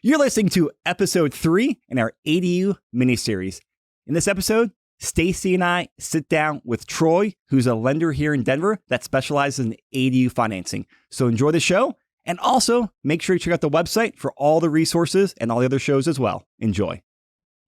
You're listening to episode 3 in our ADU miniseries. In this episode, Stacy and I sit down with Troy, who's a lender here in Denver that specializes in ADU financing. So enjoy the show, and also make sure you check out the website for all the resources and all the other shows as well. Enjoy.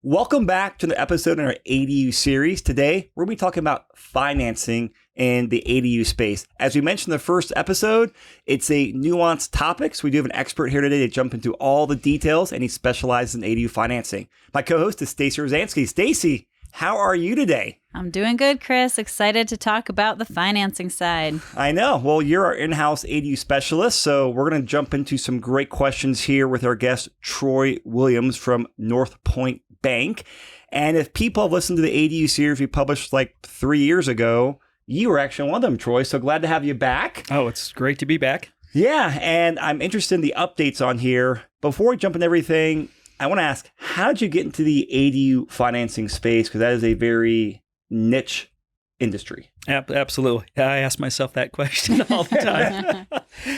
Welcome back to the episode in our ADU series. Today, we're going to be talking about financing in the ADU space. As we mentioned in the first episode, it's a nuanced topic. So we do have an expert here today to jump into all the details, and he specializes in ADU financing. My co-host is Stacy Rosansky. Stacy, how are you today? I'm doing good, Chris. Excited to talk about the financing side. I know. Well, you're our in-house ADU specialist, so we're going to jump into some great questions here with our guest, Troy Williams from North Point Bank. And if people have listened to the ADU series we published like 3 years ago, you were actually one of them, Troy. So glad to have you back. Oh, it's great to be back. Yeah, and I'm interested in the updates on here. Before we jump into everything, I want to ask, how did you get into the ADU financing space? Because that is a very niche industry. Absolutely. I ask myself that question all the time.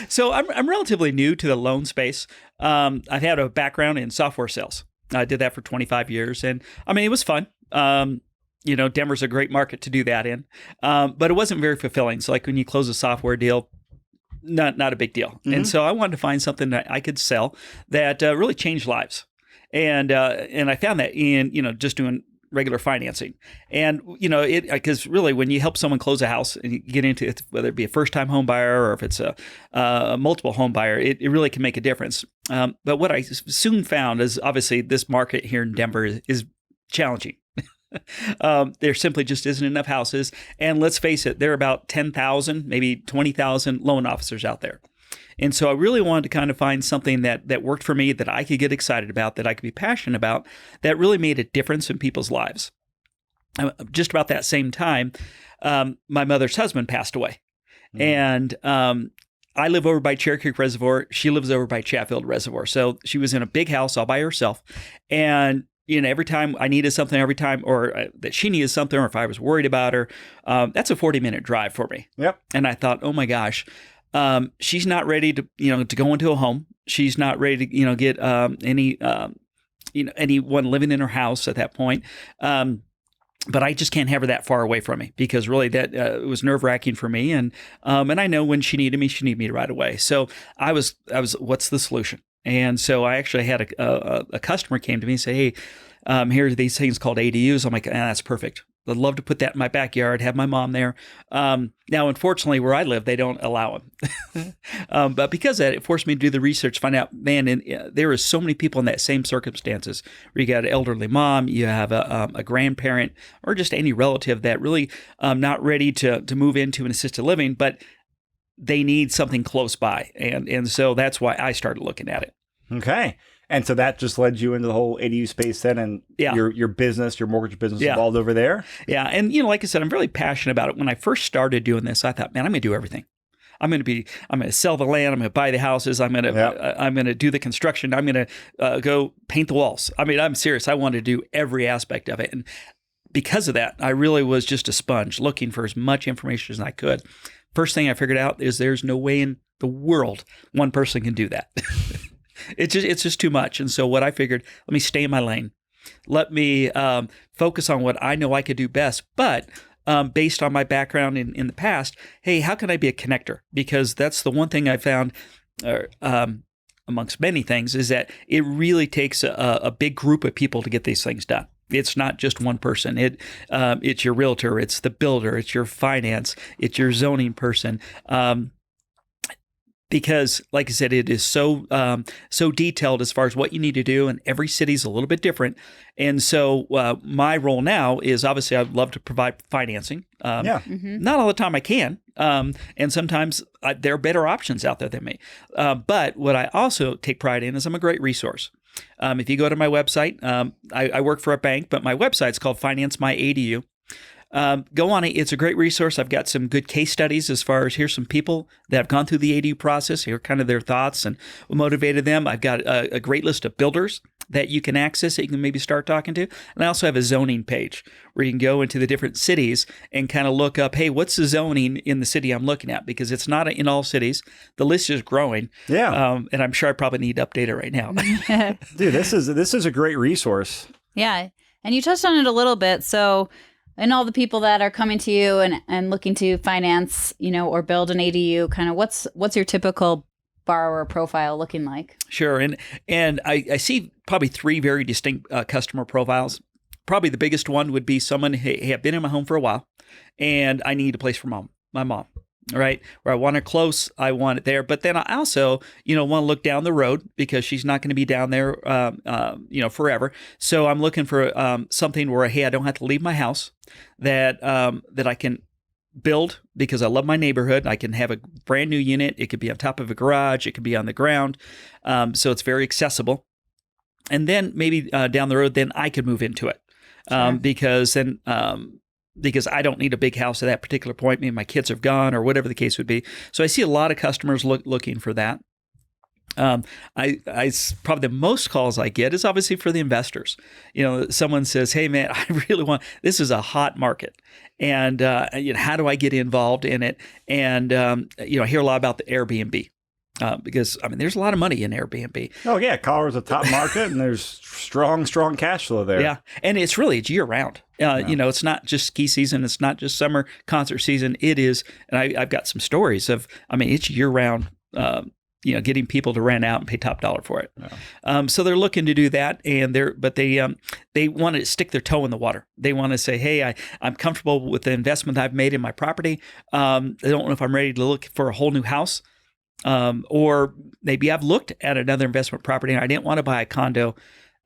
So I'm relatively new to the loan space. I've had a background in software sales. I did that for 25 years. And I mean, it was fun. Denver's a great market to do that in. But it wasn't very fulfilling. So like when you close a software deal, not a big deal. Mm-hmm. And so I wanted to find something that I could sell that really changed lives. And I found that in, just doing regular financing. And, because really when you help someone close a house and you get into it, whether it be a first-time home buyer or if it's a multiple home buyer, it really can make a difference. But what I soon found is obviously this market here in Denver is challenging. There simply just isn't enough houses. And let's face it, there are about 10,000, maybe 20,000 loan officers out there. And so I really wanted to kind of find something that worked for me, that I could get excited about, that I could be passionate about, that really made a difference in people's lives. Just about that same time, my mother's husband passed away. Mm. And I live over by Cherry Creek Reservoir. She lives over by Chatfield Reservoir. So she was in a big house all by herself. And every time I needed something, or that she needed something, or if I was worried about her, that's a 40-minute drive for me. Yep. And I thought, oh my gosh, she's not ready to, to go into a home. She's not ready to, get anyone living in her house at that point. But I just can't have her that far away from me, because really that it was nerve-wracking for me. And I know when she needed me right away. So I was, what's the solution? And so I actually had a customer came to me and say, hey, here are these things called ADUs. I'm like, that's perfect. I'd love to put that in my backyard, have my mom there. Now, unfortunately, where I live, they don't allow them. But because of that, it forced me to do the research, find out, man, there are so many people in that same circumstances where you got an elderly mom, you have a grandparent, or just any relative that really not ready to move into an assisted living, but they need something close by. And so that's why I started looking at it. Okay. And so that just led you into the whole ADU space then, and your business, your mortgage business evolved over there? Yeah. And, like I said, I'm really passionate about it. When I first started doing this, I thought, man, I'm going to do everything. I'm going to sell the land. I'm going to buy the houses. I'm going to do the construction. I'm going to go paint the walls. I mean, I'm serious. I wanted to do every aspect of it. And because of that, I really was just a sponge looking for as much information as I could. First thing I figured out is there's no way in the world one person can do that. It's just too much. And so what I figured, let me stay in my lane. Let me focus on what I know I could do best. But based on my background in the past, hey, how can I be a connector? Because that's the one thing I found amongst many things, is that it really takes a big group of people to get these things done. It's not just one person. It's your realtor, it's the builder, it's your finance, it's your zoning person. Because, like I said, it is so detailed as far as what you need to do, and every city's a little bit different. And so my role now is, obviously, I'd love to provide financing. Not all the time I can, and sometimes there are better options out there than me. But what I also take pride in is I'm a great resource. If you go to my website, I work for a bank, but my website's called Finance My ADU. Go on it. It's a great resource. I've got some good case studies as far as here's some people that have gone through the ADU process. Here are kind of their thoughts and what motivated them. I've got a great list of builders that you can access that you can maybe start talking to. And I also have a zoning page where you can go into the different cities and kind of look up, hey, what's the zoning in the city I'm looking at? Because it's not in all cities. The list is growing. Yeah. And I'm sure I probably need to update it right now. Dude, this is a great resource. Yeah. And you touched on it a little bit. So, and all the people that are coming to you and looking to finance, or build an ADU, kind of what's your typical borrower profile looking like? Sure. And I see probably three very distinct customer profiles. Probably the biggest one would be someone, hey, I've been in my home for a while and I need a place for my mom, right? Where I want her close, I want it there. But then I also, want to look down the road because she's not going to be down there, forever. So I'm looking for something where, hey, I don't have to leave my house, that I can build because I love my neighborhood. I can have a brand new unit. It could be on top of a garage. It could be on the ground. So it's very accessible. And then maybe down the road, then I could move into it because I don't need a big house at that particular point. Maybe my kids have gone or whatever the case would be. So I see a lot of customers looking for that. I probably the most calls I get is obviously for the investors. Someone says, "Hey, man, I really want. This is a hot market, and how do I get involved in it?" And I hear a lot about the Airbnb because there's a lot of money in Airbnb. Oh yeah, Colorado's a top market, and there's strong cash flow there. Yeah, and it's year round. It's not just ski season. It's not just summer concert season. It is, and I've got some stories of. It's year round. Getting people to rent out and pay top dollar for it. Yeah. So they're looking to do that, and they want to stick their toe in the water. They want to say, "Hey, I'm comfortable with the investment I've made in my property. I don't know if I'm ready to look for a whole new house, or maybe I've looked at another investment property and I didn't want to buy a condo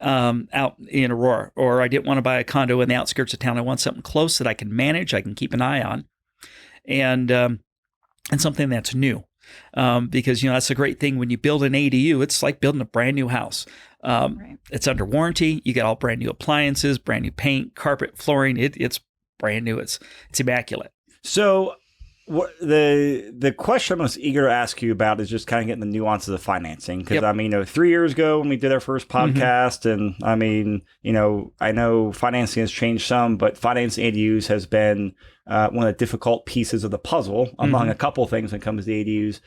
out in Aurora, or I didn't want to buy a condo in the outskirts of town. I want something close that I can manage, I can keep an eye on, and something that's new." Because that's a great thing when you build an ADU. It's like building a brand new house. Right. It's under warranty. You got all brand new appliances, brand new paint, carpet, flooring. It's brand new. It's immaculate. So, the question I'm most eager to ask you about is just kind of getting the nuances of financing. Because 3 years ago when we did our first podcast, and I know financing has changed some, but financing ADUs has been one of the difficult pieces of the puzzle among a couple of things when it comes to ADUs.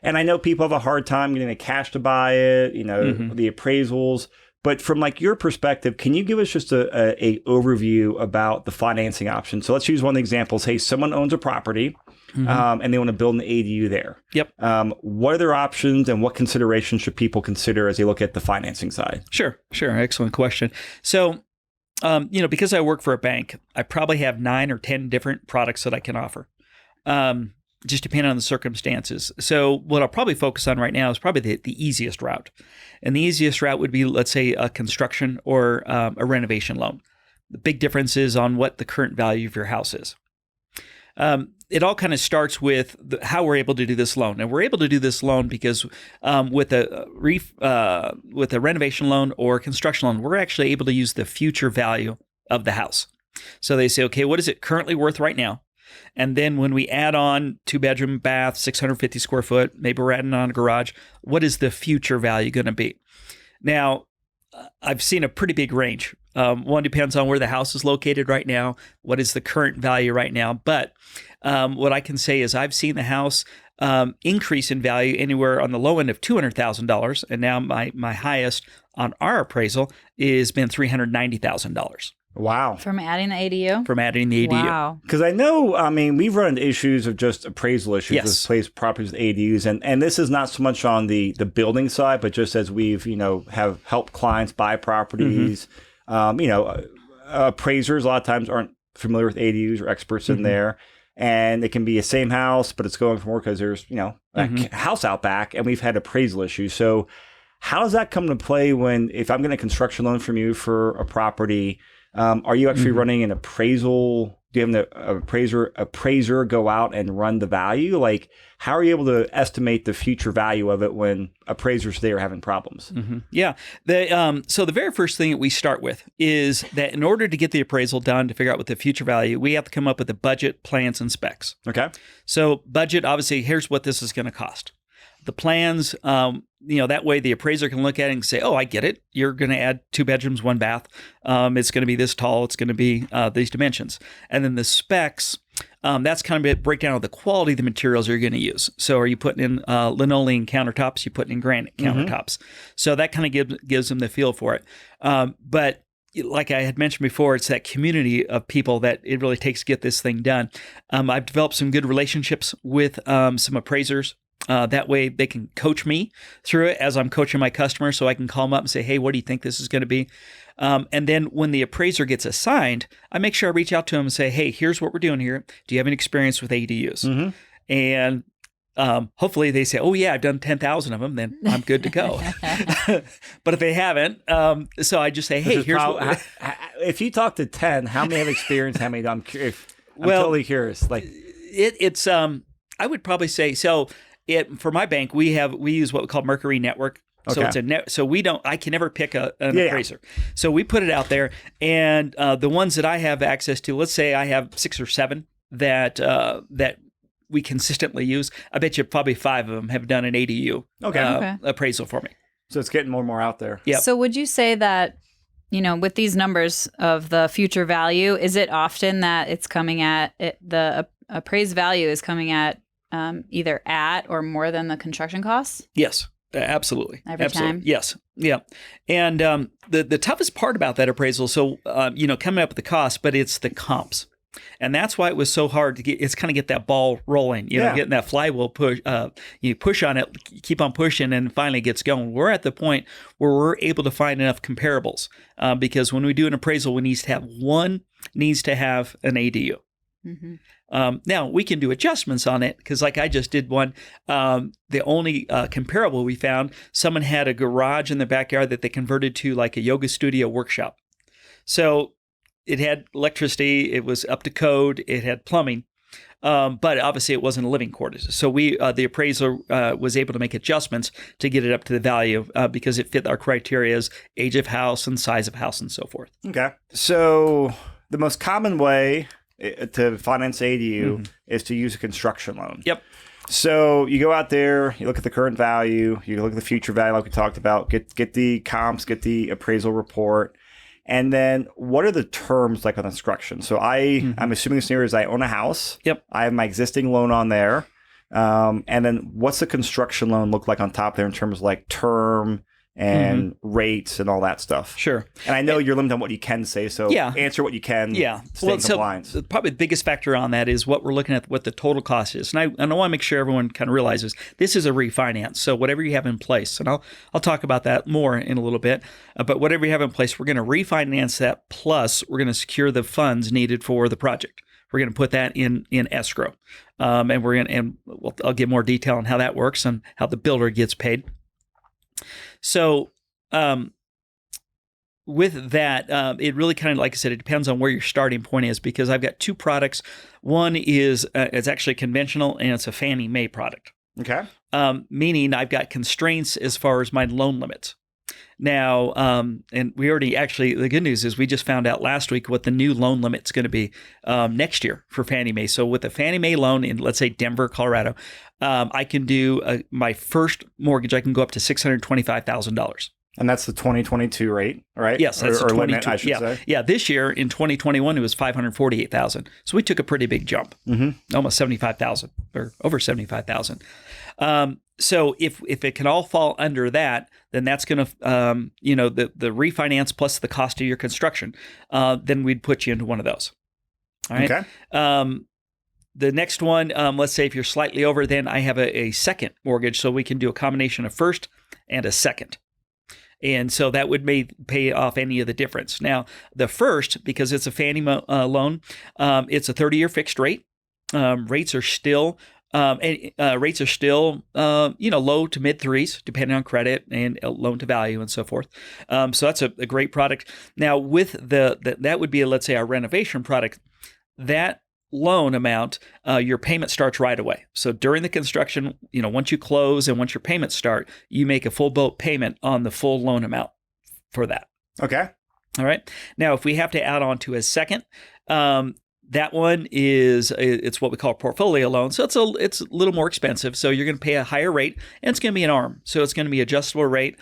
And I know people have a hard time getting the cash to buy it, the appraisals. But from your perspective, can you give us just a overview about the financing options? So let's use one of the examples. Hey, someone owns a property and they want to build an ADU there. Yep. What are their options and what considerations should people consider as they look at the financing side? Sure. Excellent question. So, because I work for a bank, I probably have 9 or 10 different products that I can offer. Just depending on the circumstances. So what I'll probably focus on right now is probably the easiest route. And the easiest route would be, let's say, a construction or a renovation loan. The big difference is on what the current value of your house is. It all kind of starts with how we're able to do this loan. And we're able to do this loan because with a renovation loan or construction loan, we're actually able to use the future value of the house. So they say, okay, what is it currently worth right now? And then when we add on 2-bedroom, bath, 650 square foot, maybe we're adding on a garage, what is the future value going to be? Now, I've seen a pretty big range. One depends on where the house is located right now. What is the current value right now? But what I can say is I've seen the house increase in value anywhere on the low end of $200,000. And now my highest on our appraisal has been $390,000. Wow. From adding the ADU? From adding the ADU. Wow. Because I know, we've run into issues of just appraisal issues with place properties with ADUs. And this is not so much on the building side, but just as we've, have helped clients buy properties. Appraisers a lot of times aren't familiar with ADUs or experts in there. And it can be a same house, but it's going for more because there's, a house out back, and we've had appraisal issues. So how does that come into play if I'm getting a construction loan from you for a property? Are you actually running an appraisal? Do you have an appraiser go out and run the value? How are you able to estimate the future value of it when appraisers there are having problems? Yeah. So the very first thing that we start with is that in order to get the appraisal done to figure out what the future value, we have to come up with a budget, plans, and specs. Okay. So budget, obviously, here's what this is going to cost. the plans. That way the appraiser can look at it and say, oh, I get it. You're going to add 2 bedrooms, 1 bath. It's going to be this tall. It's going to be these dimensions. And then the specs, that's kind of a breakdown of the quality of the materials you're going to use. So are you putting in linoleum countertops? You putting in granite countertops? So that kind of gives them the feel for it. But like I had mentioned before, it's that community of people that it really takes to get this thing done. I've developed some good relationships with some appraisers. That way they can coach me through it as I'm coaching my customers, so I can call them up and say, hey, what do you think this is going to be? And then when the appraiser gets assigned, I make sure I reach out to them and say, hey, here's what we're doing here. Do you have any experience with ADUs? And hopefully they say, oh yeah, I've done 10,000 of them, then I'm good to go. But if they haven't, so I just say, hey, here's what if you talk to 10, how many have experience? How many? I'm totally curious. Like it's I would probably say so. For my bank, we use what we call Mercury Network. So it's I can never pick an appraiser. So we put it out there, and the ones that I have access to, let's say I have 6 or 7 that we consistently use. I bet you probably 5 of them have done an ADU appraisal for me. So it's getting more and more out there. Yeah. So would you say that, with these numbers of the future value, is it often that it's coming at the appraised value is coming at either at or more than the construction costs? Yes, absolutely. Every time? Yes. Yeah. And the toughest part about that appraisal, so, coming up with the cost, but it's the comps. And that's why it was so hard to get that ball rolling, getting that flywheel push. You push on it, keep on pushing, and finally it gets going. We're at the point where we're able to find enough comparables because when we do an appraisal, one needs to have an ADU. Mm-hmm. Now we can do adjustments on it because, like I just did one. The only comparable we found, someone had a garage in the backyard that they converted to like a yoga studio workshop. So it had electricity, it was up to code, it had plumbing, but obviously it wasn't a living quarters. So the appraiser was able to make adjustments to get it up to the value because it fit our criteria as age of house and size of house and so forth. Okay. So the most common way to finance ADU is to use a construction loan. Yep. So you go out there, you look at the current value, you look at the future value like we talked about, get the comps, get the appraisal report, and then what are the terms like on construction? So I'm assuming the scenario is I own a house. Yep. I have my existing loan on there. And then what's the construction loan look like on top there in terms of like term and rates and all that stuff? Sure. And I know you're limited on what you can say, so answer what you can. Yeah. Stay in compliance. Probably the biggest factor on that is what we're looking at, what the total cost is. And I want to make sure everyone kind of realizes this is a refinance. So whatever you have in place, and I'll talk about that more in a little bit, but whatever you have in place, we're going to refinance that, plus we're going to secure the funds needed for the project. We're going to put that in escrow. I'll give more detail on how that works and how the builder gets paid. So with that, it really kind of, like I said, it depends on where your starting point is because I've got 2 products. One is it's actually conventional and it's a Fannie Mae product. Okay. Meaning I've got constraints as far as my loan limits. Now, and we already the good news is we just found out last week what the new loan limit's going to be next year for Fannie Mae. So with a Fannie Mae loan in, let's say, Denver, Colorado, I can do my first mortgage. I can go up to $625,000. And that's the 2022 rate, right? Yes, that's or the 22. Limit, I should say. Yeah. This year in 2021, it was $548,000. So we took a pretty big jump, almost $75,000 or over $75,000. So if it can all fall under that, then that's going to, the refinance plus the cost of your construction, then we'd put you into one of those. All right. Okay. The next one, let's say if you're slightly over, then I have a second mortgage. So we can do a combination of first and a second. And so that would pay off any of the difference. Now, the first, because it's a Fannie loan, it's a 30-year fixed rate. Rates are still low to mid 3s, depending on credit and loan to value and so forth. So that's a great product. Now, with that would be, let's say, our renovation product. That loan amount, your payment starts right away. So during the construction, once you close and once your payments start, you make a full boat payment on the full loan amount for that. Okay. All right. Now, if we have to add on to a second, That one it's what we call a portfolio loan. So it's a little more expensive. So you're going to pay a higher rate, and it's going to be an ARM. So it's going to be adjustable rate.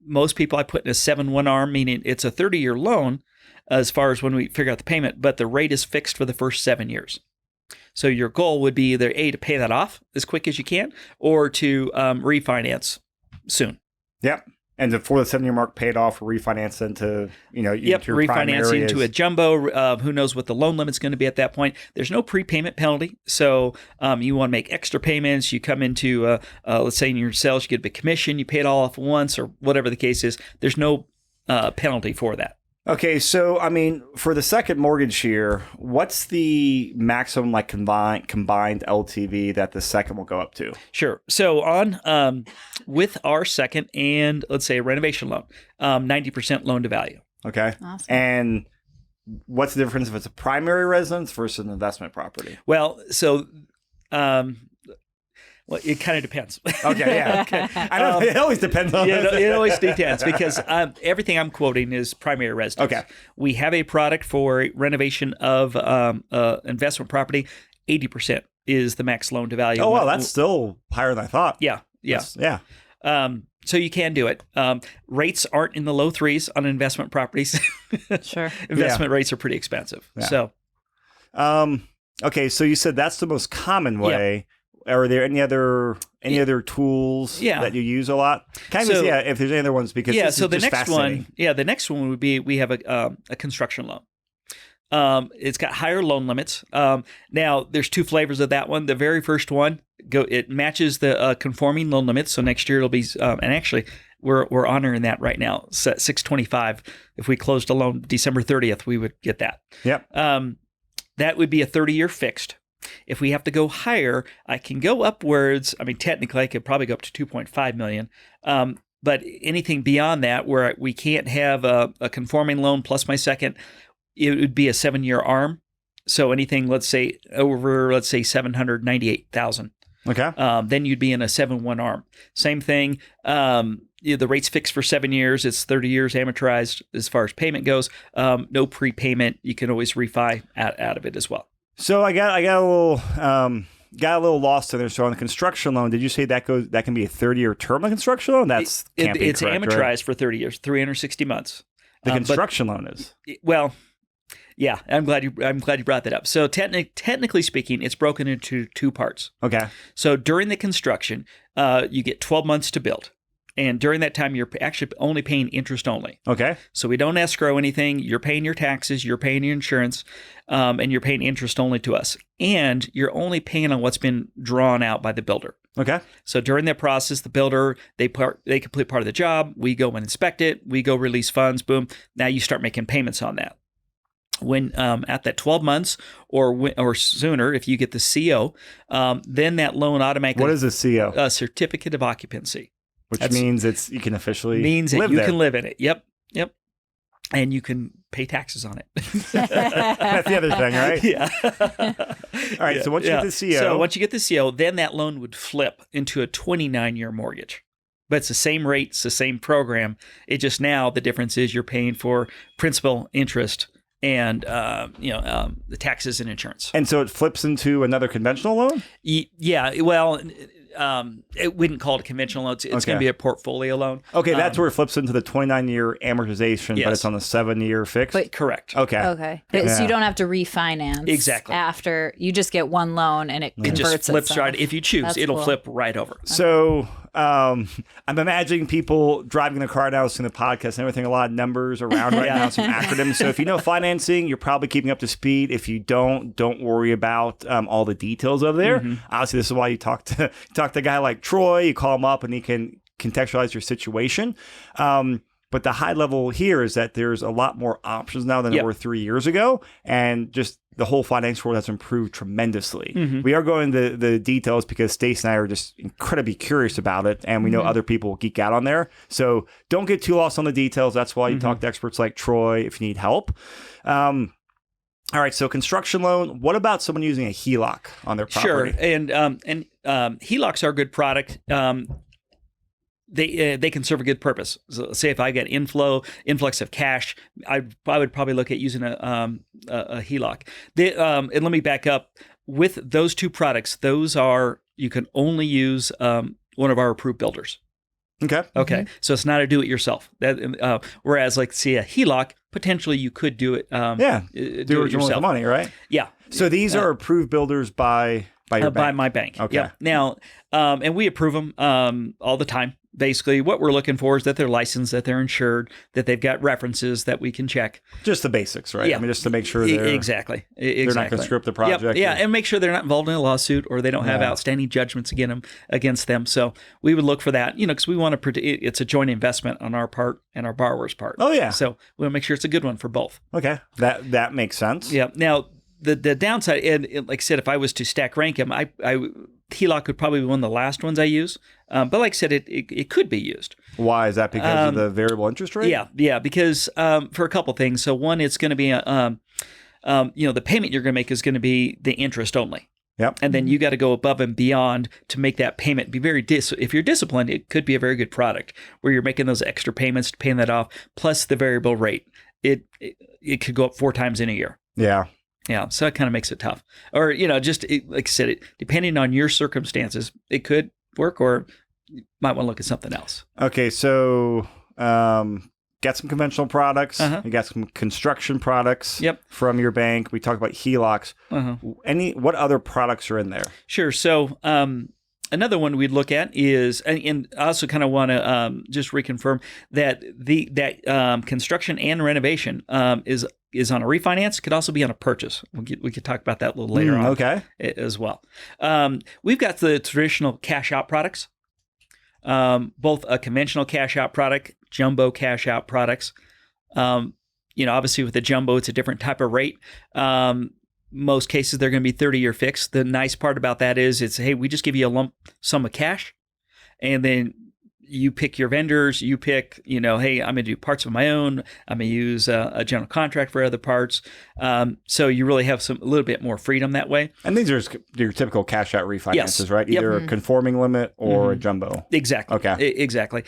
Most people I put in a 7-1 ARM, meaning it's a 30-year loan as far as when we figure out the payment, but the rate is fixed for the first 7 years. So your goal would be either A, to pay that off as quick as you can, or to refinance soon. Yep. And before the 7-year mark paid off, refinance into, into your prime refinancing areas. into a jumbo. Who knows what the loan limit's going to be at that point? There's no prepayment penalty, so you want to make extra payments. You come into, let's say in your sales, you get a big commission, you pay it all off once, or whatever the case is. There's no penalty for that. Okay, so I mean, for the second mortgage here, what's the maximum combined LTV that the second will go up to? Sure. So on with our second and let's say a renovation loan, 90% loan to value. Okay. Awesome. And what's the difference if it's a primary residence versus an investment property? Well, so it kind of depends. Okay, yeah. Okay. I don't know. It always depends on it always depends because everything I'm quoting is primary residence. Okay. We have a product for renovation of investment property. 80% is the max loan to value. Oh, wow. That's still higher than I thought. Yeah. Yeah. So you can do it. Rates aren't in the low 3s on investment properties. Sure. Investment rates are pretty expensive. Yeah. So, okay. So you said that's the most common way. Yeah. Are there any other tools that you use a lot? Kind of, if there's any other ones, because this so is the just next one, the next one would be we have a construction loan. It's got higher loan limits. Now there's 2 flavors of that one. The very first one, it matches the conforming loan limits. So next year it'll be, and actually we're honoring that right now. So at 625, if we closed a loan December 30th, we would get that. Yep. That would be a 30-year fixed. If we have to go higher, I can go upwards. I mean, technically, I could probably go up to 2.5 million. But anything beyond that, where we can't have a conforming loan plus my second, it would be a 7-year ARM. So anything, let's say over, 798,000. Okay. Then you'd be in a 7-1 ARM. Same thing. The rate's fixed for 7 years. It's 30 years amortized as far as payment goes. No prepayment. You can always refi out of it as well. So I got a little lost in there. So on the construction loan, did you say that can be a 30-year term on construction loan? It's correct, amortized right? for 30 years, 360 months. The construction loan is. Well, yeah, I'm glad you brought that up. So technically speaking, it's broken into 2 parts. Okay. So during the construction, you get 12 months to build. And during that time, you're actually only paying interest only. Okay. So we don't escrow anything. You're paying your taxes, you're paying your insurance, and you're paying interest only to us. And you're only paying on what's been drawn out by the builder. Okay. So during that process, the builder, they complete part of the job. We go and inspect it. We go release funds. Boom. Now you start making payments on that. When at that 12 months or sooner, if you get the CO, then that loan automatically. What is a CO? A certificate of occupancy. Which means you can officially means live that you there. can live in it. Yep. And you can pay taxes on it. That's the other thing, right? Yeah. All right. So once you get the CO. So once you get the CO, then that loan would flip into a 29-year mortgage. But it's the same rate, it's the same program. It just now the difference is you're paying for principal, interest, and the taxes and insurance. And so it flips into another conventional loan? Yeah. Well, it wouldn't call it a conventional loan. It's going to be a portfolio loan. Okay, that's where it flips into the 29-year amortization, yes. but it's on the 7-year fixed? But, correct. Okay. So you don't have to refinance. Exactly. After you just get one loan and it converts just flips itself. right. If you choose, That's it'll cool. flip right over. So I'm imagining people driving the car now, listening to the podcast and everything, a lot of numbers around right now, some acronyms. So if you know financing, you're probably keeping up to speed. If you don't worry about all the details over there. Mm-hmm. Obviously, this is why you talk to a guy like Troy. You call him up and he can contextualize your situation. But the high level here is that there's a lot more options now than there were 3 years ago. And just the whole finance world has improved tremendously. Mm-hmm. We are going into the details because Stacy and I are just incredibly curious about it. And we know other people will geek out on there. So don't get too lost on the details. That's why you talk to experts like Troy if you need help. All right. So construction loan. What about someone using a HELOC on their property? Sure. And HELOCs are a good product. they can serve a good purpose. So say if I get influx of cash, I would probably look at using a HELOC. And let me back up. With those two products, you can only use one of our approved builders. Okay. Okay. So it's not a do-it-yourself. Whereas, like, say a HELOC, potentially you could do it. Do it yourself. With the money, right? Yeah. So these are approved builders by your bank? By my bank. Okay. Yep. Now, and we approve them all the time. Basically, what we're looking for is that they're licensed, that they're insured, that they've got references that we can check. Just the basics, right? Yeah. I mean, just to make sure they're exactly. They're not going to screw up the project. Yep. Yeah, and make sure they're not involved in a lawsuit or they don't have outstanding judgments against them. So we would look for that, because we want to. It's a joint investment on our part and our borrower's part. Oh yeah. So we want to make sure it's a good one for both. Okay, that makes sense. Yeah. Now the downside, and like I said, if I was to stack rank them, HELOC would probably be one of the last ones I use. But like I said, it could be used. Why is that? Because of the variable interest rate? Yeah, because for a couple things. So one, it's going to be the payment you're going to make is going to be the interest only. Yep. And then you got to go above and beyond to make that payment be very if you're disciplined, it could be a very good product where you're making those extra payments, paying that off, plus the variable rate. It could go up 4 times in a year. Yeah. Yeah, so it kind of makes it tough. Or, like I said, depending on your circumstances, it could work, or you might want to look at something else. Okay, so get some conventional products. You got some construction products from your bank. We talked about HELOCs. What other products are in there? Sure. So another one we'd look at is, and I also kind of want to just reconfirm that that construction and renovation is on a refinance, could also be on a purchase. We could talk about that a little later on as well. We've got the traditional cash out products, both a conventional cash out product, jumbo cash out products. Obviously with the jumbo, it's a different type of rate. Most cases, they're going to be 30-year fixed. The nice part about that is hey, we just give you a lump sum of cash, and then you pick your vendors, you pick, hey, I'm going to do parts of my own. I'm going to use a general contract for other parts. So you really have a little bit more freedom that way. And these are your typical cash out refinances, right? Either a conforming limit or a jumbo. Exactly. Okay. Exactly.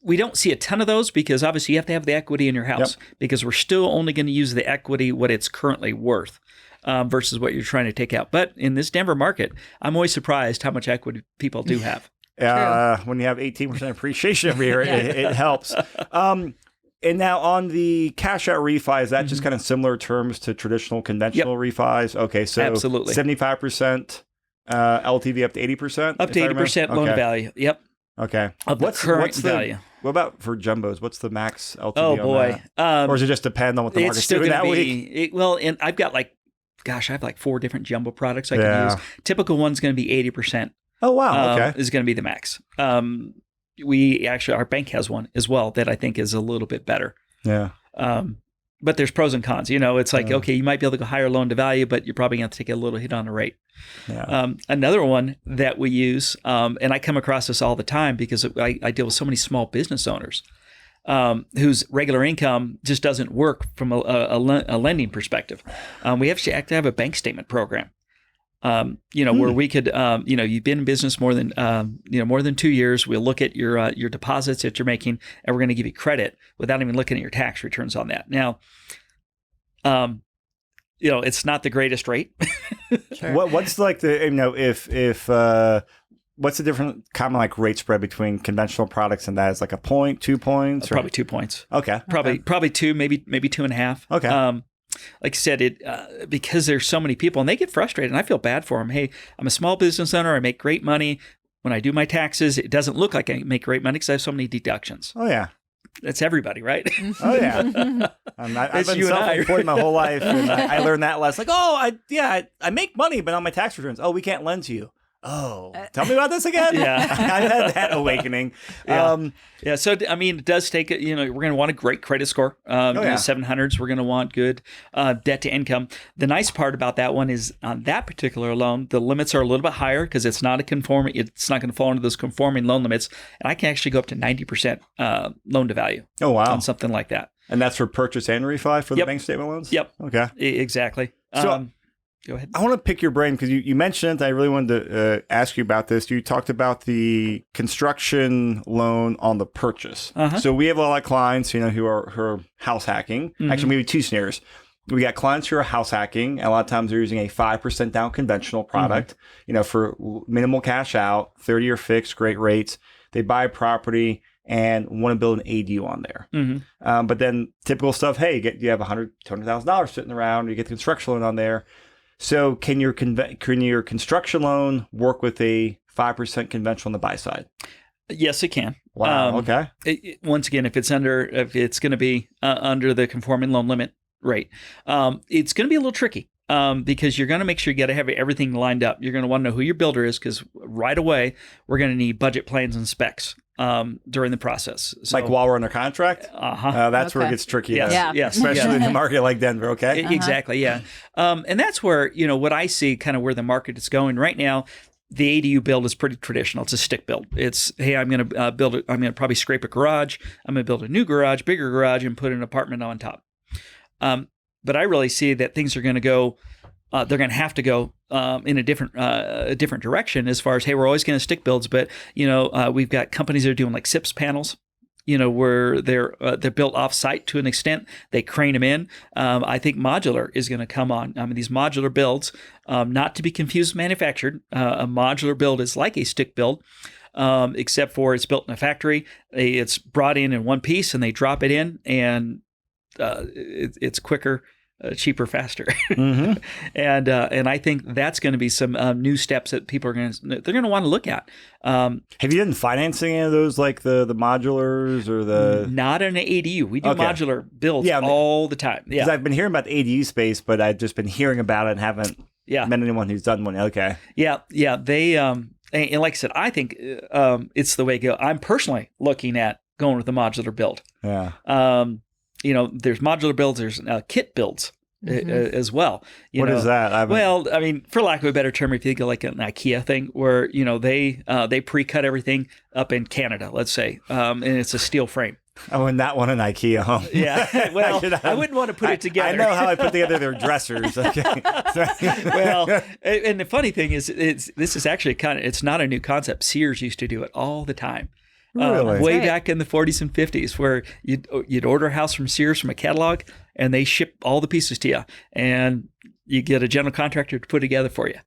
We don't see a ton of those because obviously you have to have the equity in your house because we're still only going to use the equity what it's currently worth versus what you're trying to take out. But in this Denver market, I'm always surprised how much equity people do have. When you have 18% appreciation every year, it helps. And now on the cash out refi, is that just kind of similar terms to traditional conventional refis? Okay, so absolutely 75% LTV up to 80%? Up to 80% loan to value. Yep. Okay. What's the value? What about for jumbos? What's the max LTV oh, on boy. that? Or does it just depend on what the market's doing that week? And I've got I have 4 different jumbo products I can use. Typical one's going to be 80%. Oh, wow. Okay. Is going to be the max. Our bank has one as well that I think is a little bit better. Yeah. But there's pros and cons. It's like, okay, you might be able to go higher loan to value, but you're probably going to take a little hit on the rate. Yeah. Another one that we use, and I come across this all the time because I deal with so many small business owners whose regular income just doesn't work from a lending perspective. We actually have to have a bank statement program. Where we could, you've been in business more than 2 years. We'll look at your deposits that you're making, and we're going to give you credit without even looking at your tax returns on that. Now, it's not the greatest rate. Sure. What's like the, what's the different common rate spread between conventional products and that? Is like a point, 2 points? Probably 2 points. Okay. Probably 2, maybe 2.5. Okay. Like I said, because there's so many people and they get frustrated and I feel bad for them. Hey, I'm a small business owner. I make great money. When I do my taxes, it doesn't look like I make great money because I have so many deductions. Oh, yeah. That's everybody, right? Oh, yeah. I've been self-employed my whole life, and I learned that lesson. I make money, but on my tax returns, we can't lend to you. Oh, tell me about this again. Yeah. I've had that awakening. Yeah. So, it does take, we're going to want a great credit score. 700s, we're going to want good debt to income. The nice part about that one is on that particular loan, the limits are a little bit higher because it's not going to fall into those conforming loan limits. And I can actually go up to 90% loan to value. Oh, wow. On something like that. And that's for purchase and refi for the bank statement loans? Yep. Okay. Exactly. So, Go ahead. I want to pick your brain because you mentioned, I really wanted to ask you about this. You talked about the construction loan on the purchase. So we have a lot of clients, who are house hacking. Actually, maybe two scenarios. We got clients who are house hacking. And a lot of times they're using a 5% down conventional product, for minimal cash out, 30-year fixed, great rates. They buy a property and want to build an ADU on there. But then typical stuff, hey, you have $100,000, $200,000 sitting around, you get the construction loan on there. So can your construction loan work with a 5% conventional on the buy side? Yes, it can. Wow. Okay. Once again, if it's going to be under the conforming loan limit rate, it's going to be a little tricky. Because you're going to make sure you got to have everything lined up. You're going to want to know who your builder is because right away we're going to need budget plans and specs during the process. So, like while we're under contract? That's where it gets tricky. Yes. Especially in a market like Denver, okay? Exactly, yeah. And that's where, what I see kind of where the market is going right now. The ADU build is pretty traditional. It's a stick build. It's, hey, I'm going to build it. I'm going to probably scrape a garage. I'm going to build a new garage, bigger garage, and put an apartment on top. But I really see that things are going to go, they're going to have to go in a different direction as far as, hey, we're always going to stick builds, but, we've got companies that are doing like SIPS panels, where they're built off-site to an extent. They crane them in. I think modular is going to come on. I mean, these modular builds, not to be confused with manufactured. A modular build is like a stick build, except for it's built in a factory. It's brought in one piece, and they drop it in, and it's quicker, cheaper, faster, and I think that's going to be some new steps that people are going to want to look at. Have you done financing any of those, like the modulars or the? Not in an ADU. We do modular builds all the time. Yeah, because I've been hearing about the ADU space, but I've just been hearing about it and haven't met anyone who's done one. Okay. Yeah. They and like I said, I think it's the way to go. I'm personally looking at going with the modular build. Yeah. There's modular builds, there's kit builds as well. What is that? Well, I mean, for lack of a better term, if you think of like an IKEA thing where, they pre-cut everything up in Canada, let's say, and it's a steel frame. Oh, and that one in IKEA, huh? Yeah. Well, I wouldn't want to put it together. I know how I put together their dressers. Okay. Well, and the funny thing is, this is actually it's not a new concept. Sears used to do it all the time. Really? Way back in the 40s and 50s, where you'd order a house from Sears from a catalog, and they ship all the pieces to you, and you get a general contractor to put it together for you.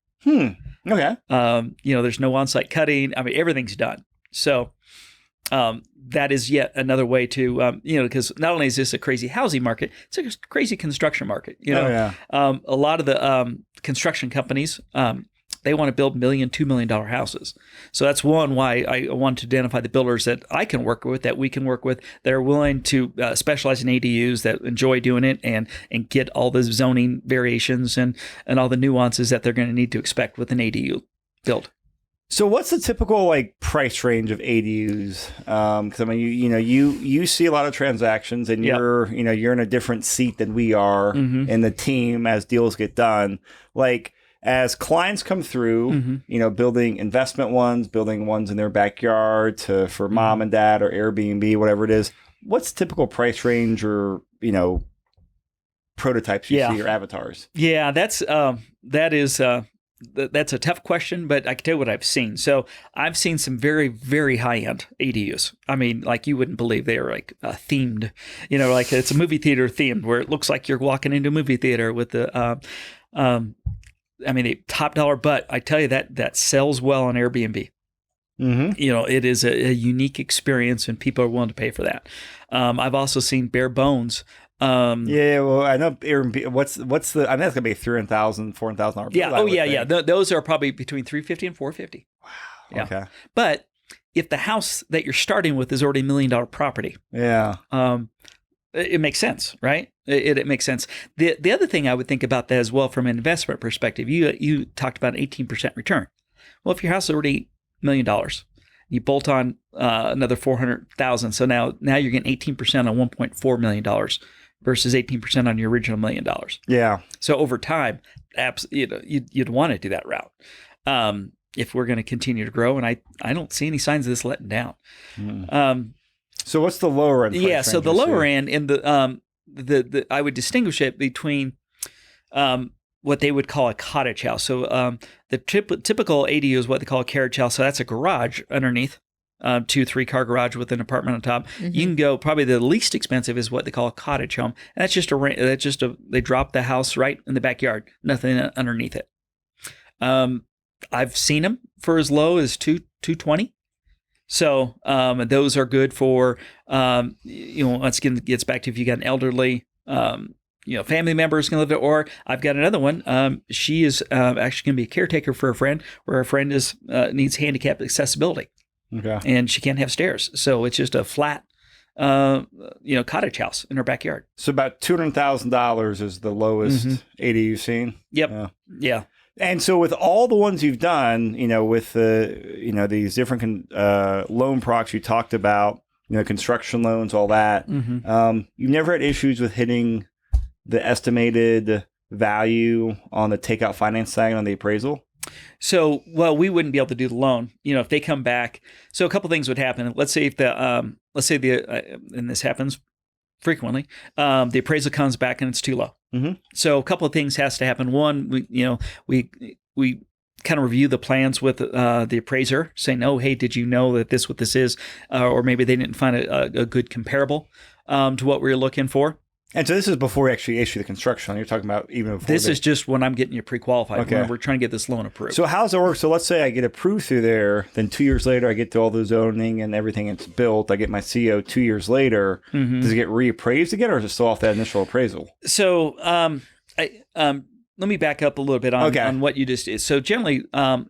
Okay. There's no on-site cutting. I mean, everything's done. So that is yet another way to, because not only is this a crazy housing market, it's a crazy construction market. A lot of the construction companies. They want to build $1 million, $2 million houses. So that's why I want to identify the builders that I can work with, that we can work with, that are willing to specialize in ADUs, that enjoy doing it, and get all the zoning variations and all the nuances that they're going to need to expect with an ADU build. So what's the typical price range of ADUs? Because I mean, you see a lot of transactions, and you're in a different seat than we are in the team as deals get done. As clients come through, building investment ones, building ones in their backyard for mom and dad or Airbnb, whatever it is, what's typical price range or, prototypes you see or avatars? Yeah, that's a tough question, but I can tell you what I've seen. So I've seen some very, very high-end ADUs. I mean, like you wouldn't believe they are themed, like it's a movie theater themed where it looks like you're walking into a movie theater with the, top dollar, but I tell you that sells well on Airbnb. It is a unique experience, and people are willing to pay for that. I've also seen bare bones. Well, I know Airbnb. What's the? I know it's gonna be $300,000, $400,000. Yeah. Oh, yeah. Those are probably between $350,000 and $450,000. Wow. Yeah. Okay. But if the house that you're starting with is already $1 million property, it makes sense, right? It makes sense. The other thing I would think about that as well from an investment perspective, you talked about an 18% return. Well, if your house is already $1 million, you bolt on another $400,000, so now you're getting 18% on $1.4 million versus 18% on your original $1 million. Yeah. So over time, you'd want to do that route if we're going to continue to grow, and I don't see any signs of this letting down. So what's the lower end? Yeah, so the lower end in the I would distinguish it between what they would call a cottage house. So the typical ADU is what they call a carriage house. So that's a garage underneath, 2-3 car garage with an apartment on top. Mm-hmm. You can go probably the least expensive is what they call a cottage home. And that's just they drop the house right in the backyard, nothing underneath it. I've seen them for as low as $220. So those are good for once again it gets back to if you got an elderly family member is going to live there, or I've got another one. She is actually going to be a caretaker for a friend, where a friend needs handicap accessibility. Okay. And she can't have stairs. So it's just a flat, cottage house in her backyard. So about $200,000 is the lowest ADU you've seen? Yep. Yeah. And so with all the ones you've done, with these different loan products you talked about, construction loans, all that, you've never had issues with hitting the estimated value on the takeout finance side on the appraisal? So, we wouldn't be able to do the loan, if they come back. So a couple things would happen. Let's say and this happens frequently, the appraisal comes back and it's too low. Mm-hmm. So a couple of things has to happen. One, we kind of review the plans with the appraiser, saying, "Oh, hey, did you know that what this is?" Or maybe they didn't find a good comparable to what we were looking for. And so this is before we actually issue the construction. You're talking about even before. This is just when I'm getting you pre-qualified. Okay. When we're trying to get this loan approved. So how does it work? So let's say I get approved through there. Then 2 years later, I get to all the zoning and everything. It's built. I get my CO 2 years later. Mm-hmm. Does it get reappraised again, or is it still off that initial appraisal? So let me back up a little bit on what you just did. So generally,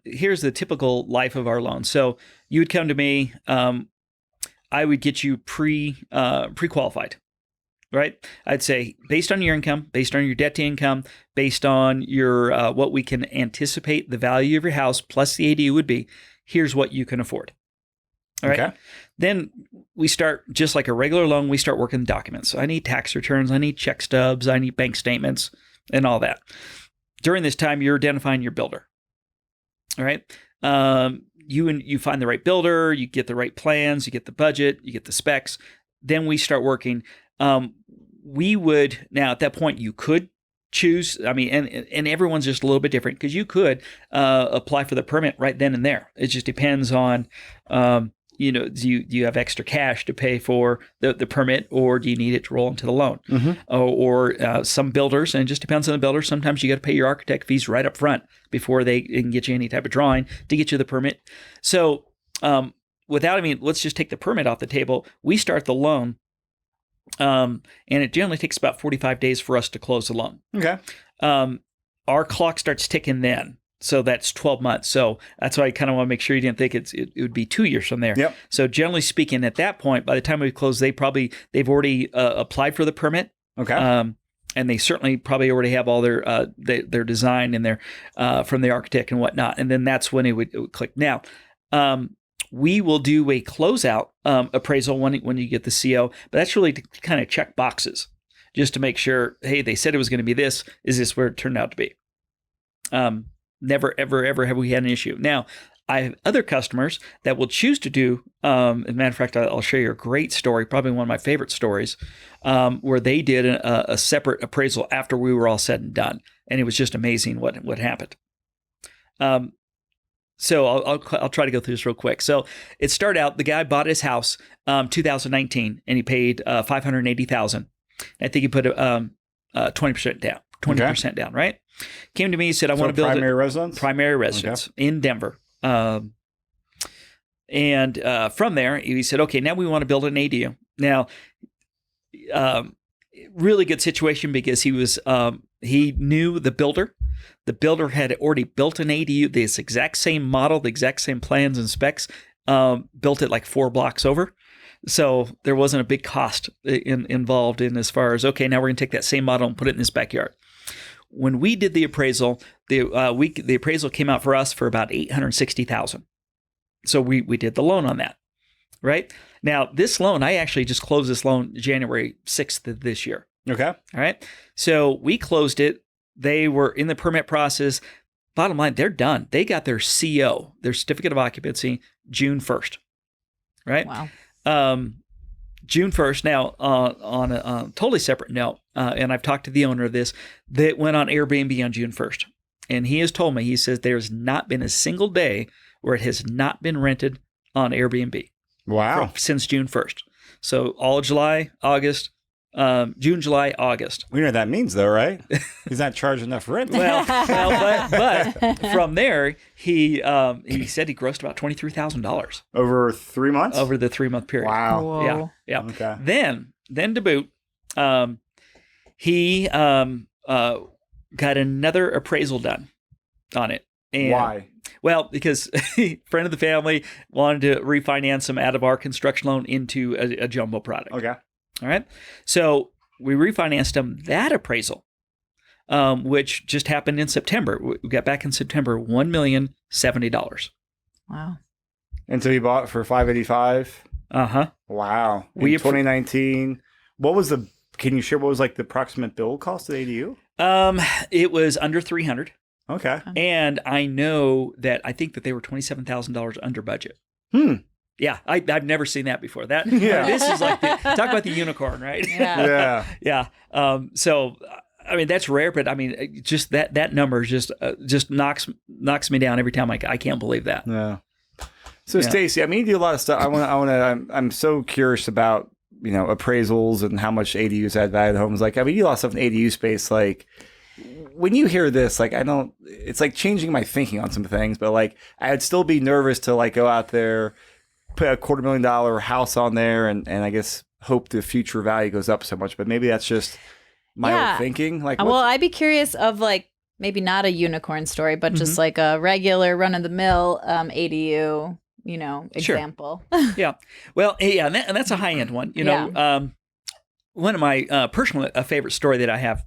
here's the typical life of our loan. So you would come to me. I would get you pre-qualified. Right? I'd say based on your income, based on your debt to income, based on your what we can anticipate the value of your house plus the ADU would be, here's what you can afford. All right. Okay. Then we start, just like a regular loan, we start working documents. So I need tax returns, I need check stubs, I need bank statements, and all that. During this time, you're identifying your builder. All right. You find the right builder, you get the right plans, you get the budget, you get the specs. Then we start working. We would, now at that point, you could choose, and everyone's just a little bit different, because you could apply for the permit right then and there. It just depends on, do you have extra cash to pay for the permit, or do you need it to roll into the loan? Mm-hmm. Or some builders, and it just depends on the builder, sometimes you got to pay your architect fees right up front before they can get you any type of drawing to get you the permit. So let's just take the permit off the table. We start the loan. And it generally takes about 45 days for us to close the loan. Okay. Our clock starts ticking then. So that's 12 months. So that's why I kind of want to make sure you didn't think it would be 2 years from there. Yep. So generally speaking, at that point, by the time we close, they've already applied for the permit. Okay. And they certainly probably already have all their design and their from the architect and whatnot. And then that's when it would click. Now, we will do a closeout appraisal when you get the CO, but that's really to kind of check boxes, just to make sure, hey, they said it was going to be this. Is this where it turned out to be? Never, ever, ever have we had an issue. Now, I have other customers that will choose to do, as a matter of fact, I'll share you a great story, probably one of my favorite stories, where they did a separate appraisal after we were all said and done. And it was just amazing what happened. So I'll try to go through this real quick. So it started out, the guy bought his house 2019, and he paid $580,000. I think he put 20% down. 20% down, right? Came to me, he said, I want to build primary residence? Primary residence in Denver. And from there, he said, okay, now we want to build an ADU. Now, really good situation, because he knew the builder. The builder had already built an ADU, this exact same model, the exact same plans and specs, built it like 4 blocks over. So there wasn't a big cost involved in as far as, okay, now we're going to take that same model and put it in this backyard. When we did the appraisal, the appraisal came out for us for about $860,000. So we did the loan on that, right? Now, this loan, I actually just closed this loan January 6th of this year. Okay. All right. So we closed it. They were in the permit process. Bottom line, they're done. They got their CO, their certificate of occupancy, June 1st. Right? Wow. June 1st. Now, on a totally separate note, and I've talked to the owner of this, that went on Airbnb on June 1st. And he has told me, he says there's not been a single day where it has not been rented on Airbnb. Wow. Since June 1st. So all July, August, June, July, August. We know what that means, though, right? He's not charging enough rent. But from there, he said he grossed about $23,000 Over 3 months? over the 3-month period. Wow. Whoa. Yeah. Okay. Then to boot, he got another appraisal done on it. And, Why? Well, because a friend of the family wanted to refinance him out of our construction loan into a jumbo product. Okay. All right. So we refinanced him that appraisal, which just happened in September. We got back in September, $1,070,000. Wow. And so he bought it for $585. Uh-huh. Wow. In We 2019. Can you share what was like the approximate build cost of the ADU? It was under 300. Okay. And I know that I think that they were $27,000 under budget. Yeah, I've never seen that before. This is like talk about the unicorn, right? Yeah. Yeah. So I mean that's rare, but I mean just that number just knocks me down every time. I can't believe that. Yeah. So Yeah. Stacy, I mean, you do a lot of stuff. I'm so curious about, appraisals and how much ADUs add value to homes. Like, I mean, you do a lot of stuff in ADU space. Like, when you hear this, like, it's like changing my thinking on some things, but like, I'd still be nervous to like go out there, put a $250,000 house on there and I guess hope the future value goes up so much. But maybe that's just my old thinking. Like, well, I'd be curious of like, maybe not a unicorn story, but just like a regular run of the mill ADU, example. Yeah. Well, yeah, and that's a high end one. One of my personal favorite story that I have.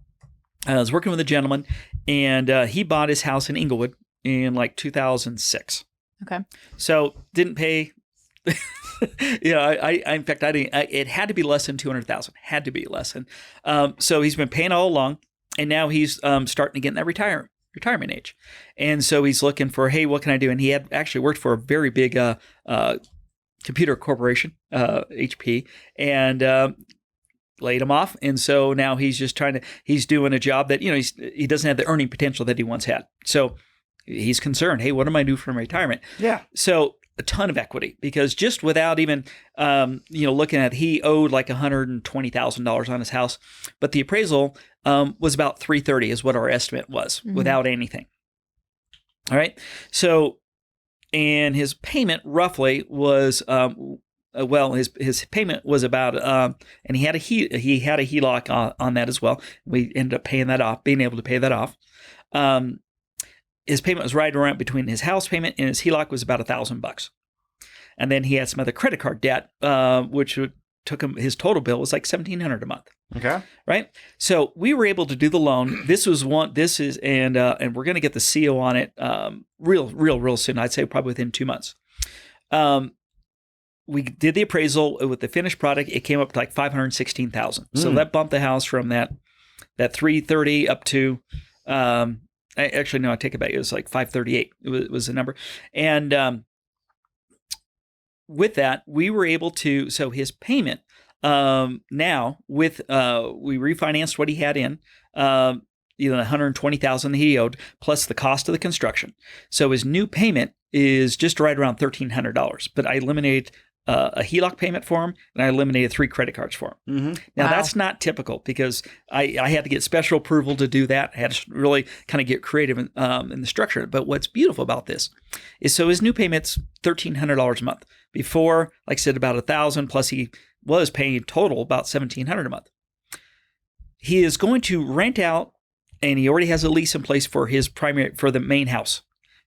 I was working with a gentleman, and he bought his house in Inglewood in like 2006. Okay. So didn't pay. In fact, I didn't. It had to be less than $200,000. Had to be less than. So he's been paying all along, and now he's starting to get in that retirement age, and so he's looking for, hey, what can I do? And he had actually worked for a very big computer corporation, HP, and laid him off. And so now he's just he's doing a job that, he doesn't have the earning potential that he once had. So he's concerned, hey, what am I doing for my Yeah. So a ton of equity, because just without even, looking at, he owed like $120,000 on his house, but the appraisal was about $330 is what our estimate was without anything. All right. So, and his payment roughly was, his payment was about, and he had a HELOC on that as well. We ended up being able to pay that off. His payment was right around between his house payment and his HELOC was about $1,000. And then he had some other credit card debt, which took him, his total bill was like $1,700 a month. Okay. Right. So we were able to do the loan. And we're going to get the CO on it, real soon. I'd say probably within 2 months. We did the appraisal with the finished product. It came up to like $516,000. So that bumped the house from that $330 up to, actually, no, I take it back. It was like $538. It was the number. And with that, we were able to, so his payment now with, we refinanced what he had in, the $120,000 that he owed, plus the cost of the construction. So his new payment is just right around $1,300. But I eliminated a HELOC payment for him, and I eliminated 3 credit cards for him. Now, that's not typical, because I had to get special approval to do that. I had to really kind of get creative in the structure. But what's beautiful about this is, so his new payment's $1,300 a month. Before, like I said, about $1,000, plus he was paying total about $1,700 a month. He is going to rent out, and he already has a lease in place for for the main house,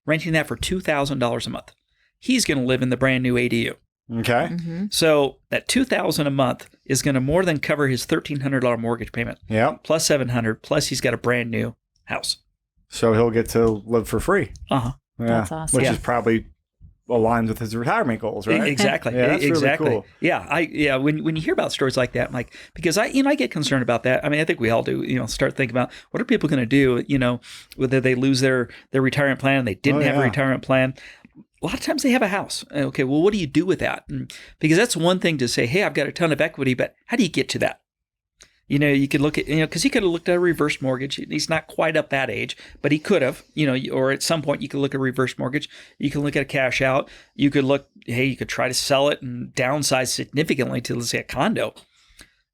renting that for $2,000 a month. He's going to live in the brand new ADU. Okay. So that $2,000 a month is going to more than cover his $1,300 mortgage payment. Yeah. Plus $700. Plus he's got a brand new house. So he'll get to live for free. Uh-huh. Yeah. That's awesome. Which is probably aligns with his retirement goals, right? Exactly. Yeah, that's exactly. really cool. Yeah. When you hear about stories like that, I'm like, because I get concerned about that. I mean, I think we all do, start thinking about what are people going to do, whether they lose their retirement plan, they didn't have a retirement plan. a lot of times they have a house. Okay, well, what do you do with that? Because that's one thing to say, hey, I've got a ton of equity, but how do you get to that? You could look at, because he could have looked at a reverse mortgage. He's not quite up that age, but he could have, or at some point you could look at a reverse mortgage. You can look at a cash out. You could look, hey, you could try to sell it and downsize significantly to, let's say, a condo.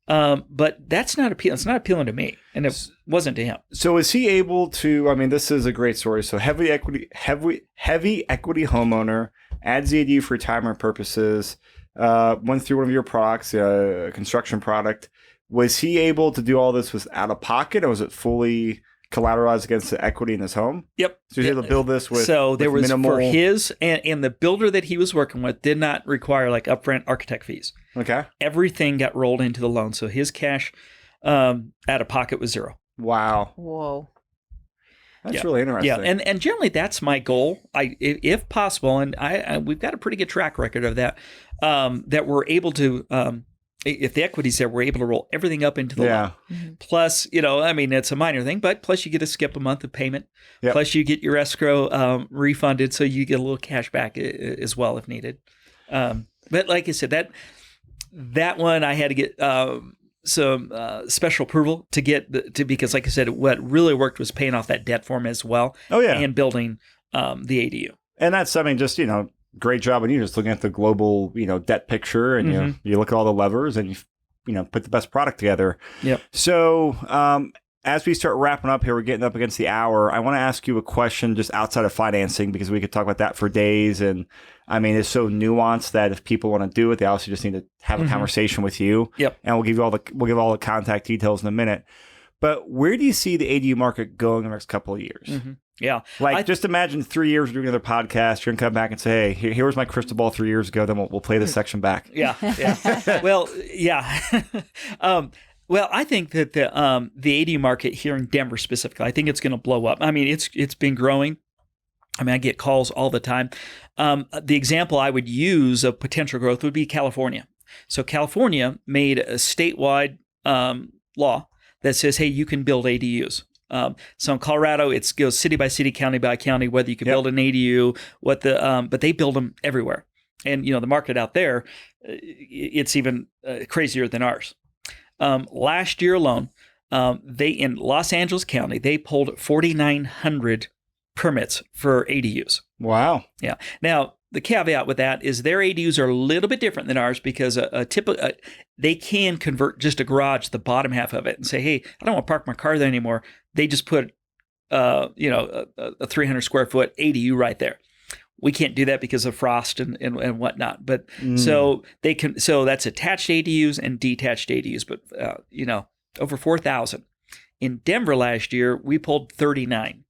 But that's not appealing. It's not appealing to me, and it wasn't to him. So is he able to? I mean, this is a great story. So heavy equity homeowner, adds the ADU for retirement purposes. Went through one of your products, a construction product. Was he able to do all this with out of pocket, or was it fully collateralized against the equity in his home? Yep. So he was able to build this with so there with was minimal... for his and the builder that he was working with did not require like upfront architect fees. Okay. Everything got rolled into the loan, so his cash out of pocket was zero. Wow. Whoa. That's really interesting. Yeah, and generally that's my goal. If possible, and we've got a pretty good track record of that. That we're able to. If the equity's there, we're able to roll everything up into the loan. Mm-hmm. Plus, it's a minor thing, but plus you get to skip a month of payment. Yep. Plus you get your escrow refunded, so you get a little cash back as well if needed. But like I said, that one I had to get some special approval to get because like I said, what really worked was paying off that debt for him as well. Oh yeah, and building the ADU. And that's just great job on you just looking at the global debt picture, and you look at all the levers and you put the best product together. Yep. So as we start wrapping up here, we're getting up against the hour. I want to ask you a question just outside of financing, because we could talk about that for days. And it's so nuanced that if people want to do it, they also just need to have a conversation with you. Yep. And we'll give all the contact details in a minute. But where do you see the ADU market going in the next couple of years? Mm-hmm. Yeah. Just imagine 3 years doing another podcast. You're going to come back and say, hey, here was my crystal ball 3 years ago. Then we'll play this section back. Yeah. Well, yeah. Well, I think that the ADU market here in Denver specifically, I think it's going to blow up. It's been growing. I get calls all the time. The example I would use of potential growth would be California. So California made a statewide law that says, hey, you can build ADUs. So in Colorado, it goes city by city, county by county, whether you can build an ADU, but they build them everywhere. And, the market out there, it's even crazier than ours. Last year alone, in Los Angeles County, they pulled 4,900 permits for ADUs. Wow. Yeah. Now, the caveat with that is their ADUs are a little bit different than ours because they can convert just a garage, the bottom half of it, and say, hey, I don't want to park my car there anymore. They just put, a 300 square foot ADU right there. We can't do that because of frost and whatnot. But so they can. So that's attached ADUs and detached ADUs. But over 4,000 in Denver last year, we pulled 39.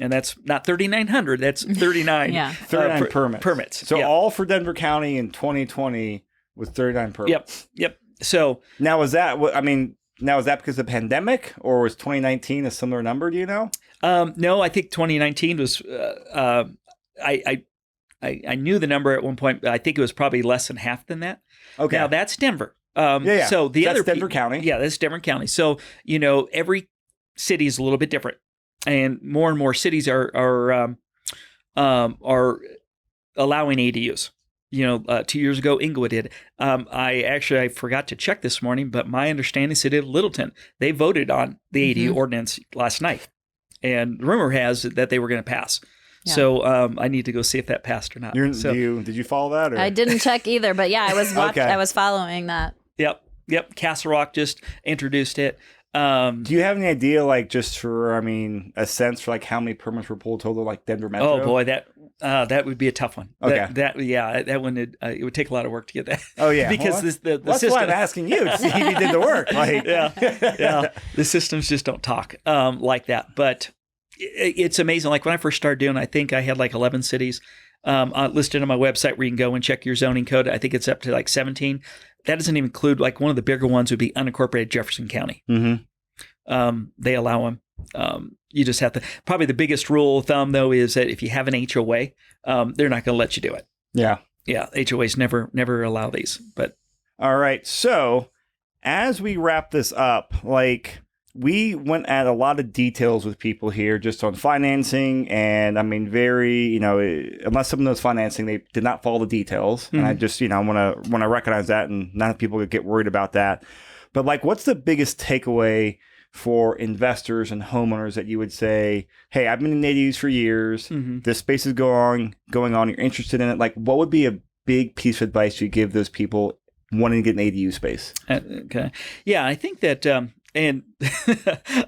And that's not 3,900. That's 39. 39 permits. So all for Denver County in 2020 was 39 permits. Yep. So now is that because of the pandemic, or was 2019 a similar number? Do you know? No, I think 2019 was. I knew the number at one point, but I think it was probably less than half than that. Okay. Now that's Denver. So that's Denver County. Yeah, that's Denver County. So every city is a little bit different. And more cities are allowing ADUs. 2 years ago, Inglewood did. I forgot to check this morning, but my understanding is that Littleton, they voted on the ADU ordinance last night, and rumor has it that they were going to pass. Yeah. So I need to go see if that passed or not. Did you follow that? Or? I didn't check either, but yeah, I was I was following that. Yep. Castle Rock just introduced it. Do you have any idea, just for, a sense for how many permits were pulled total, Denver Metro? Oh boy, that would be a tough one. Okay. That one, it would take a lot of work to get that. Oh yeah. Because the that's system. Why I'm asking you to see if you did the work. Yeah. The systems just don't talk like that. But it's amazing. When I first started doing, I think I had 11 cities listed on my website where you can go and check your zoning code. I think it's up to 17. That doesn't even include one of the bigger ones would be unincorporated Jefferson County. Mm-hmm. They allow them. You just have to. Probably the biggest rule of thumb though is that if you have an HOA, they're not going to let you do it. Yeah. HOAs never allow these. But all right. So as we wrap this up, we went at a lot of details with people here just on financing. And I mean, unless someone knows financing, they did not follow the details. And I just, want to recognize that and not have people get worried about that. But like, what's the biggest takeaway for investors and homeowners that you would say, hey, I've been in ADUs for years. This space is going on. You're interested in it. Like, what would be a big piece of advice you give those people wanting to get an ADU space? Okay. Yeah, I think that, and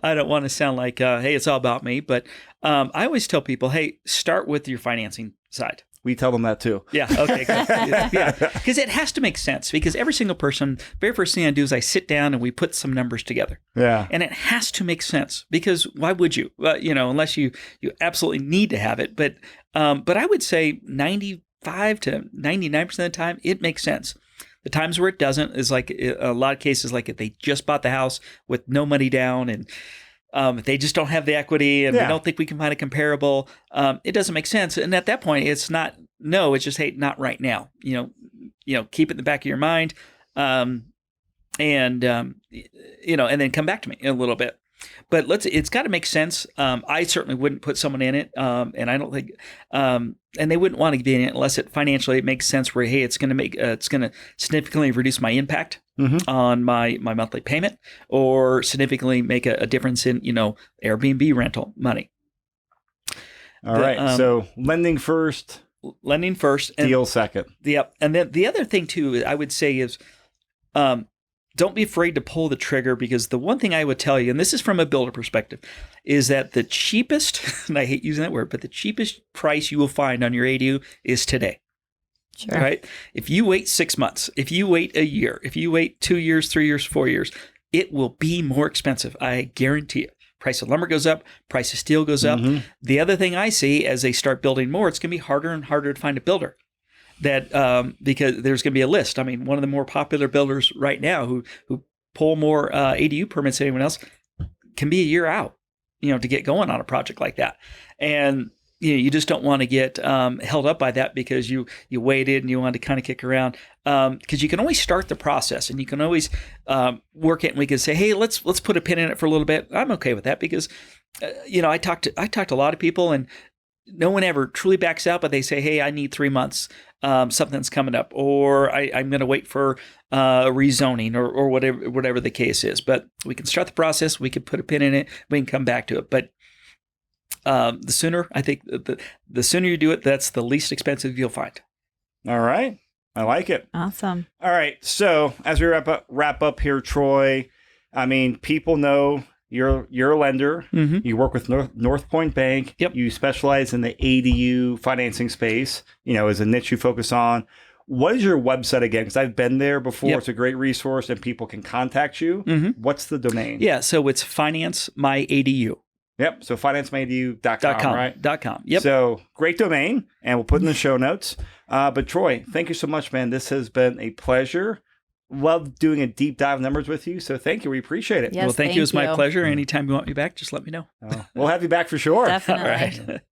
I don't want to sound like, hey, it's all about me, but I always tell people, hey, start with your financing side. We tell them that too. Yeah. Okay. Good. Yeah. Because it has to make sense. Because every single person, very first thing I do is I sit down and we put some numbers together. Yeah. And it has to make sense. Because why would you? Unless you absolutely need to have it. But I would say 95 to 99% of the time, it makes sense. The times where it doesn't is like a lot of cases, like if they just bought the house with no money down and if they just don't have the equity and we don't think we can find a comparable, it doesn't make sense. And at that point, it's not no, it's just, hey, not right now. Keep it in the back of your mind, and then come back to me in a little bit. But it's got to make sense. I certainly wouldn't put someone in it, and I don't think, and they wouldn't want to be in it unless it financially makes sense. Where hey, it's going to significantly reduce my impact on my monthly payment, or significantly make a difference in Airbnb rental money. All right. So lending first, deal second. Yep. And then the other thing too, I would say is, don't be afraid to pull the trigger, because the one thing I would tell you, and this is from a builder perspective, is that the cheapest, and I hate using that word, but the cheapest price you will find on your ADU is today. Sure. Right? If you wait 6 months, if you wait a year, if you wait 2 years, 3 years, 4 years, it will be more expensive. I guarantee it. Price of lumber goes up, price of steel goes up. The other thing I see as they start building more, it's going to be harder and harder to find a builder. That because there's going to be a list. I mean, one of the more popular builders right now who pull more ADU permits than anyone else can be a year out, to get going on a project like that. And you just don't want to get held up by that because you waited and you wanted to kind of kick around, because you can always start the process and you can always work it. And we can say, hey, let's put a pin in it for a little bit. I'm okay with that because I talked to a lot of people and no one ever truly backs out, but they say, hey, I need 3 months. Something's coming up, or I'm going to wait for rezoning or whatever the case is. But we can start the process. We can put a pin in it. We can come back to it. But the sooner, I think, the sooner you do it, that's the least expensive you'll find. All right. I like it. Awesome. All right. So as we wrap up here, Troy, I mean, people know you're a lender. You work with North Point Bank. Yep. You specialize in the ADU financing space, as a niche you focus on. What is your website again? Because I've been there before. Yep. It's a great resource and people can contact you. What's the domain? Yeah. So it's Finance My ADU. Yep. So financemyadu.com, right? .com. Yep. So great domain, and we'll put in the show notes. But Troy, thank you so much, man. This has been a pleasure. Love doing a deep dive numbers with you. So thank you. We appreciate it. Yes, well, thank you. It's my pleasure. Anytime you want me back, just let me know. We'll have you back for sure. Definitely. All right.